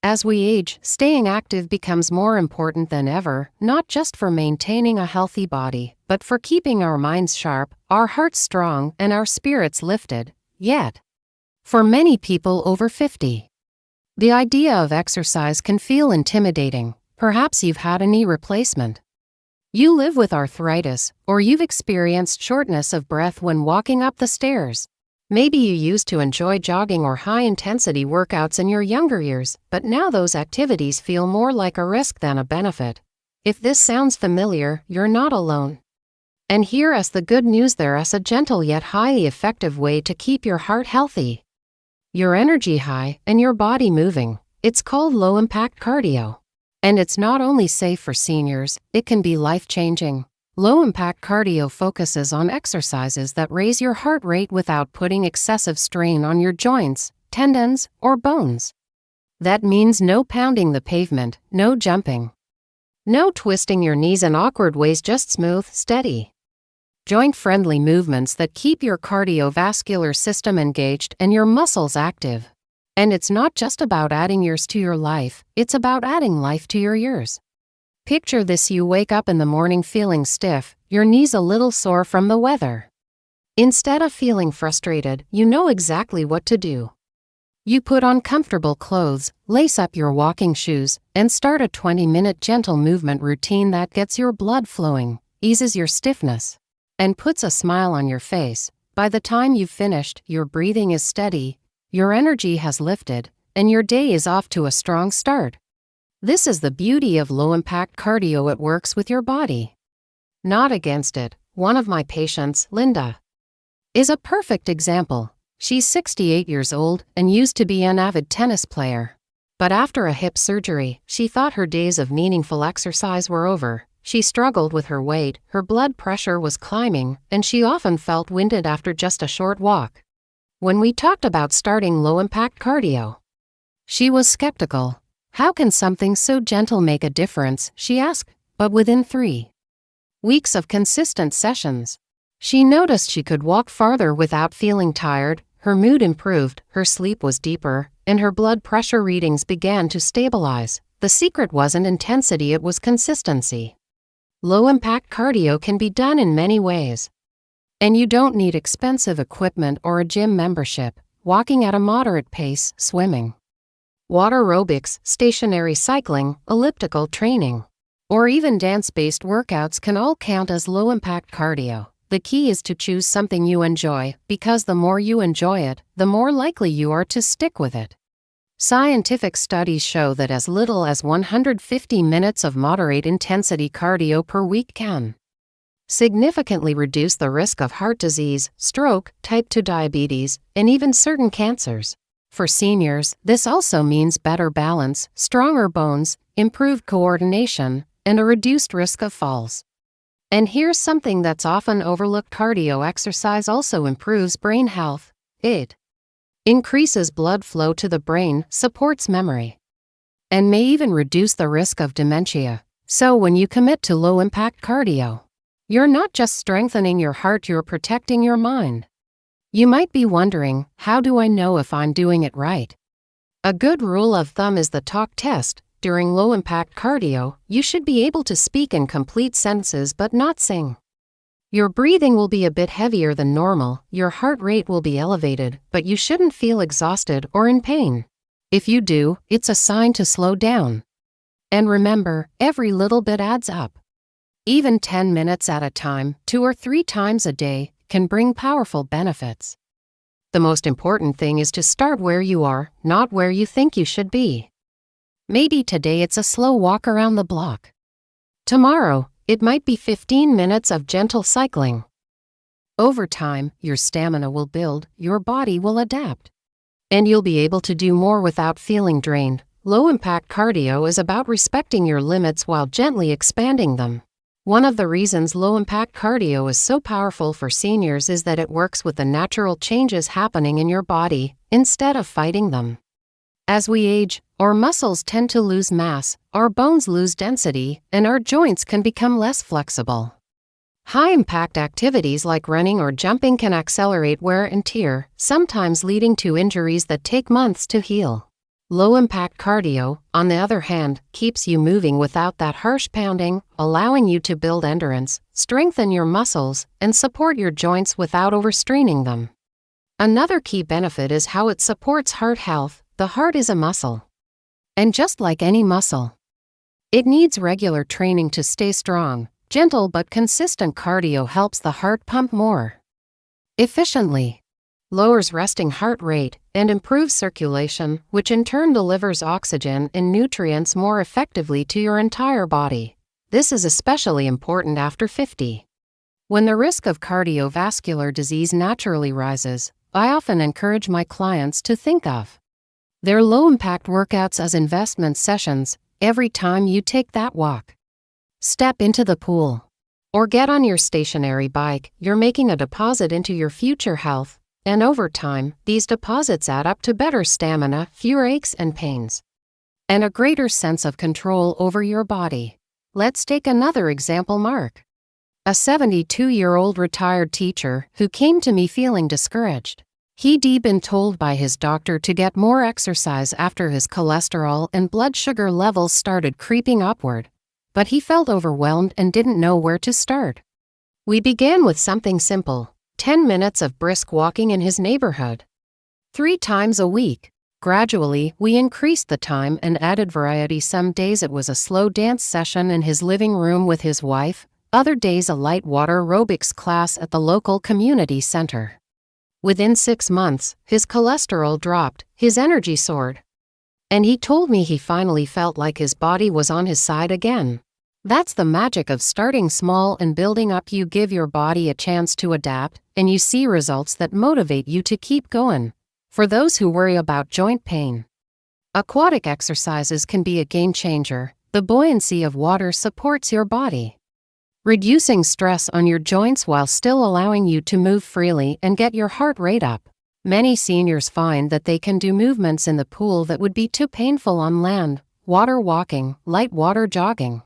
As we age, staying active becomes more important than ever, not just for maintaining a healthy body, but for keeping our minds sharp, our hearts strong, and our spirits lifted. Yet, for many people over 50, the idea of exercise can feel intimidating. Perhaps you've had a knee replacement. You live with arthritis, or you've experienced shortness of breath when walking up the stairs. Maybe you used to enjoy jogging or high-intensity workouts in your younger years, but now those activities feel more like a risk than a benefit. If this sounds familiar, you're not alone. And here is the good news: there is a gentle yet highly effective way to keep your heart healthy, your energy high, and your body moving. It's called low-impact cardio. And it's not only safe for seniors, it can be life-changing. Low-impact cardio focuses on exercises that raise your heart rate without putting excessive strain on your joints, tendons, or bones. That means no pounding the pavement, no jumping, no twisting your knees in awkward ways, just smooth, steady, joint-friendly movements that keep your cardiovascular system engaged and your muscles active. And it's not just about adding years to your life, it's about adding life to your years. Picture this: you wake up in the morning feeling stiff, your knees a little sore from the weather. Instead of feeling frustrated, you know exactly what to do. You put on comfortable clothes, lace up your walking shoes, and start a 20-minute gentle movement routine that gets your blood flowing, eases your stiffness, and puts a smile on your face. By the time you've finished, your breathing is steady, your energy has lifted, and your day is off to a strong start. This is the beauty of low-impact cardio: it works with your body, not against it. One of my patients, Linda, is a perfect example. She's 68 years old and used to be an avid tennis player. But after a hip surgery, she thought her days of meaningful exercise were over. She struggled with her weight, her blood pressure was climbing, and she often felt winded after just a short walk. When we talked about starting low-impact cardio, she was skeptical. How can something so gentle make a difference, she asked. But within 3 weeks of consistent sessions, she noticed she could walk farther without feeling tired, her mood improved, her sleep was deeper, and her blood pressure readings began to stabilize. The secret wasn't intensity, it was consistency. Low-impact cardio can be done in many ways. And you don't need expensive equipment or a gym membership. Walking at a moderate pace, swimming, water aerobics, stationary cycling, elliptical training, or even dance-based workouts can all count as low-impact cardio. The key is to choose something you enjoy, because the more you enjoy it, the more likely you are to stick with it. Scientific studies show that as little as 150 minutes of moderate-intensity cardio per week can significantly reduce the risk of heart disease, stroke, type 2 diabetes, and even certain cancers. For seniors, this also means better balance, stronger bones, improved coordination, and a reduced risk of falls. And here's something that's often overlooked: cardio exercise also improves brain health. It increases blood flow to the brain, supports memory, and may even reduce the risk of dementia. So when you commit to low-impact cardio, you're not just strengthening your heart, you're protecting your mind. You might be wondering, how do I know if I'm doing it right? A good rule of thumb is the talk test. During low-impact cardio, you should be able to speak in complete sentences but not sing. Your breathing will be a bit heavier than normal, your heart rate will be elevated, but you shouldn't feel exhausted or in pain. If you do, it's a sign to slow down. And remember, every little bit adds up. Even 10 minutes at a time, 2 or 3 times a day, can bring powerful benefits. The most important thing is to start where you are, not where you think you should be. Maybe today it's a slow walk around the block. Tomorrow, it might be 15 minutes of gentle cycling. Over time, your stamina will build, your body will adapt, and you'll be able to do more without feeling drained. Low-impact cardio is about respecting your limits while gently expanding them. One of the reasons low-impact cardio is so powerful for seniors is that it works with the natural changes happening in your body, instead of fighting them. As we age, our muscles tend to lose mass, our bones lose density, and our joints can become less flexible. High-impact activities like running or jumping can accelerate wear and tear, sometimes leading to injuries that take months to heal. Low-impact cardio, on the other hand, keeps you moving without that harsh pounding, allowing you to build endurance, strengthen your muscles, and support your joints without overstraining them. Another key benefit is how it supports heart health. The heart is a muscle. And just like any muscle, it needs regular training to stay strong. Gentle but consistent cardio helps the heart pump more efficiently, lowers resting heart rate, and improves circulation, which in turn delivers oxygen and nutrients more effectively to your entire body. This is especially important after 50, when the risk of cardiovascular disease naturally rises. I often encourage my clients to think of their low-impact workouts as investment sessions. Every time you take that walk, step into the pool, or get on your stationary bike, you're making a deposit into your future health, and over time, these deposits add up to better stamina, fewer aches and pains, and a greater sense of control over your body. Let's take another example. Mark, a 72-year-old retired teacher who came to me feeling discouraged. He'd been told by his doctor to get more exercise after his cholesterol and blood sugar levels started creeping upward, but he felt overwhelmed and didn't know where to start. We began with something simple: 10 minutes of brisk walking in his neighborhood, 3 times a week. Gradually, we increased the time and added variety. Some days it was a slow dance session in his living room with his wife, other days a light water aerobics class at the local community center. Within 6 months, his cholesterol dropped, his energy soared, and he told me he finally felt like his body was on his side again. That's the magic of starting small and building up. You give your body a chance to adapt, and you see results that motivate you to keep going. For those who worry about joint pain, aquatic exercises can be a game changer. The buoyancy of water supports your body, reducing stress on your joints while still allowing you to move freely and get your heart rate up. Many seniors find that they can do movements in the pool that would be too painful on land: water walking, light water jogging,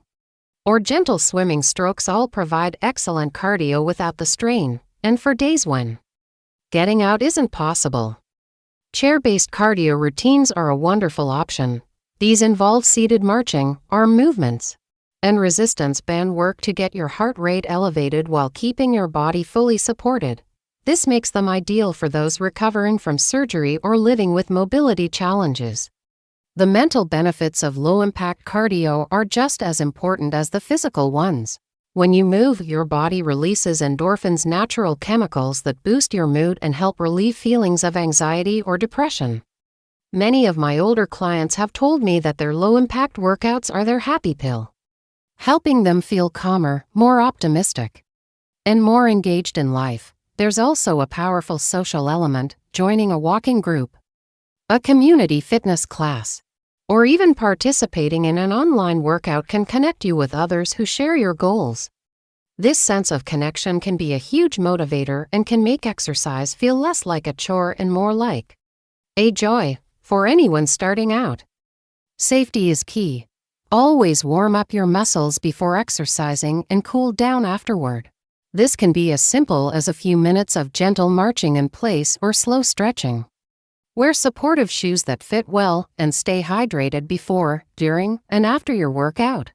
or gentle swimming strokes all provide excellent cardio without the strain. And for days when getting out isn't possible, chair-based cardio routines are a wonderful option. These involve seated marching, arm movements, and resistance band work to get your heart rate elevated while keeping your body fully supported. This makes them ideal for those recovering from surgery or living with mobility challenges. The mental benefits of low-impact cardio are just as important as the physical ones. When you move, your body releases endorphins, natural chemicals that boost your mood and help relieve feelings of anxiety or depression. Many of my older clients have told me that their low-impact workouts are their happy pill, helping them feel calmer, more optimistic, and more engaged in life. There's also a powerful social element. Joining a walking group, a community fitness class, or even participating in an online workout can connect you with others who share your goals. This sense of connection can be a huge motivator and can make exercise feel less like a chore and more like a joy for anyone starting out. Safety is key. Always warm up your muscles before exercising and cool down afterward. This can be as simple as a few minutes of gentle marching in place or slow stretching. Wear supportive shoes that fit well and stay hydrated before, during, and after your workout.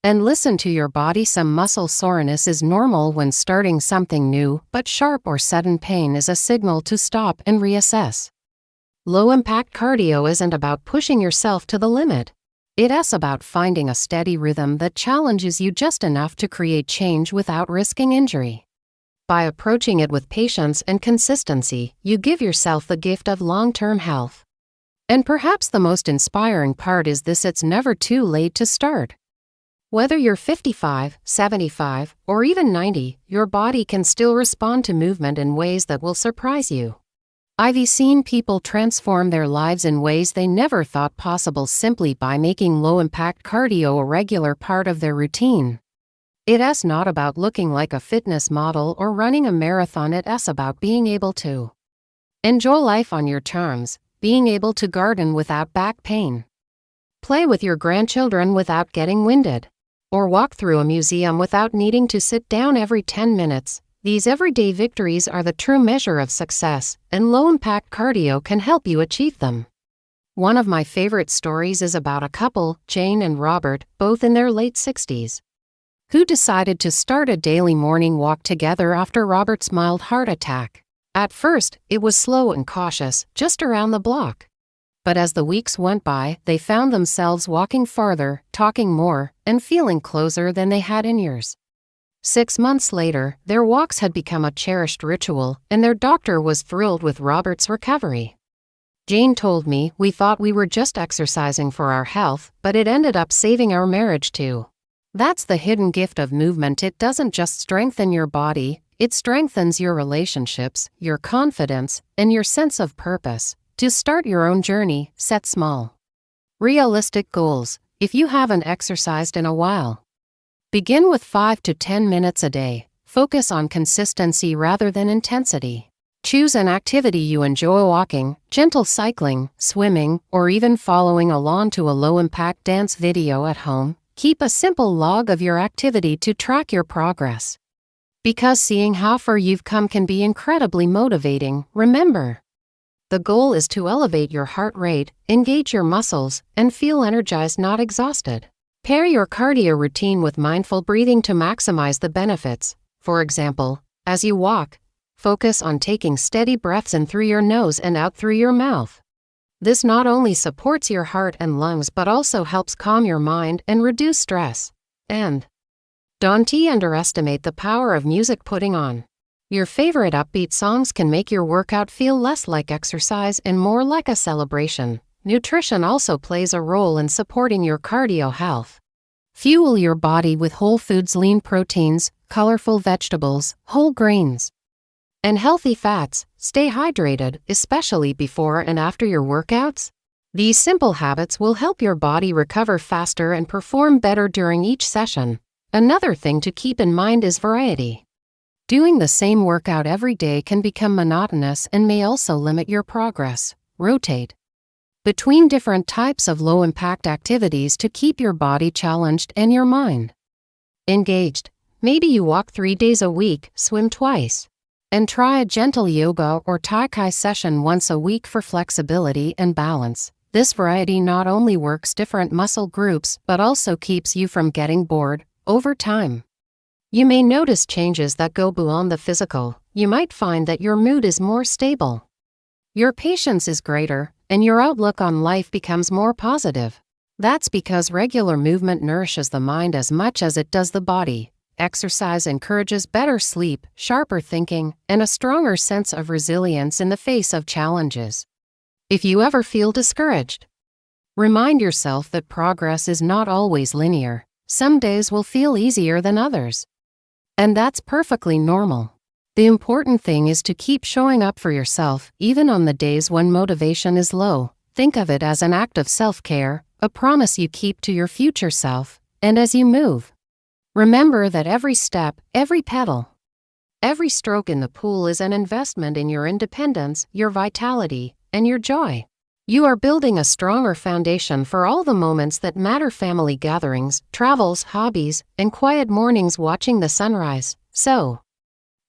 And listen to your body. Some muscle soreness is normal when starting something new, but sharp or sudden pain is a signal to stop and reassess. Low-impact cardio isn't about pushing yourself to the limit. It's about finding a steady rhythm that challenges you just enough to create change without risking injury. By approaching it with patience and consistency, you give yourself the gift of long-term health. And perhaps the most inspiring part is this: it's never too late to start. Whether you're 55, 75, or even 90, your body can still respond to movement in ways that will surprise you. I've seen people transform their lives in ways they never thought possible simply by making low-impact cardio a regular part of their routine. It's not about looking like a fitness model or running a marathon. It's about being able to enjoy life on your terms, being able to garden without back pain, play with your grandchildren without getting winded, or walk through a museum without needing to sit down every 10 minutes. These everyday victories are the true measure of success, and low-impact cardio can help you achieve them. One of my favorite stories is about a couple, Jane and Robert, both in their late 60s, who decided to start a daily morning walk together after Robert's mild heart attack. At first, it was slow and cautious, just around the block. But as the weeks went by, they found themselves walking farther, talking more, and feeling closer than they had in years. 6 months later, their walks had become a cherished ritual, and their doctor was thrilled with Robert's recovery. Jane told me, "We thought we were just exercising for our health, but it ended up saving our marriage too." That's the hidden gift of movement. It doesn't just strengthen your body, it strengthens your relationships, your confidence, and your sense of purpose. To start your own journey, set small, realistic goals. If you haven't exercised in a while, begin with 5 to 10 minutes a day. Focus on consistency rather than intensity. Choose an activity you enjoy: walking, gentle cycling, swimming, or even following along to a low-impact dance video at home. Keep a simple log of your activity to track your progress, because seeing how far you've come can be incredibly motivating. Remember, the goal is to elevate your heart rate, engage your muscles, and feel energized, not exhausted. Pair your cardio routine with mindful breathing to maximize the benefits. For example, as you walk, focus on taking steady breaths in through your nose and out through your mouth. This not only supports your heart and lungs but also helps calm your mind and reduce stress. And don't underestimate the power of music. Putting on your favorite upbeat songs can make your workout feel less like exercise and more like a celebration. Nutrition also plays a role in supporting your cardio health. Fuel your body with whole foods, lean proteins, colorful vegetables, whole grains, and healthy fats. Stay hydrated, especially before and after your workouts. These simple habits will help your body recover faster and perform better during each session. Another thing to keep in mind is variety. Doing the same workout every day can become monotonous and may also limit your progress. Rotate between different types of low-impact activities to keep your body challenged and your mind engaged. Maybe you walk 3 days a week, swim twice, and try a gentle yoga or tai chi session once a week for flexibility and balance. This variety not only works different muscle groups but also keeps you from getting bored. Over time, you may notice changes that go beyond the physical. You might find that your mood is more stable, your patience is greater, and your outlook on life becomes more positive. That's because regular movement nourishes the mind as much as it does the body. Exercise encourages better sleep, sharper thinking, and a stronger sense of resilience in the face of challenges. If you ever feel discouraged, remind yourself that progress is not always linear. Some days will feel easier than others, and that's perfectly normal. The important thing is to keep showing up for yourself, even on the days when motivation is low. Think of it as an act of self-care, a promise you keep to your future self. And as you move, remember that every step, every pedal, every stroke in the pool is an investment in your independence, your vitality, and your joy. You are building a stronger foundation for all the moments that matter: family gatherings, travels, hobbies, and quiet mornings watching the sunrise. So,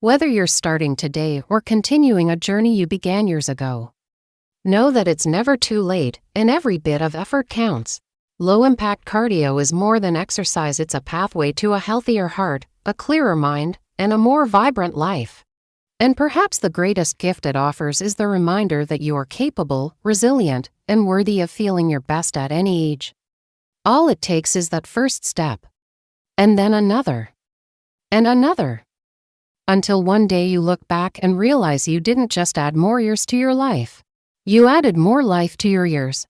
whether you're starting today or continuing a journey you began years ago, know that it's never too late, and every bit of effort counts. Low-impact cardio is more than exercise. It's a pathway to a healthier heart, a clearer mind, and a more vibrant life. And perhaps the greatest gift it offers is the reminder that you are capable, resilient, and worthy of feeling your best at any age. All it takes is that first step, and then another, and another, until one day you look back and realize you didn't just add more years to your life. You added more life to your years.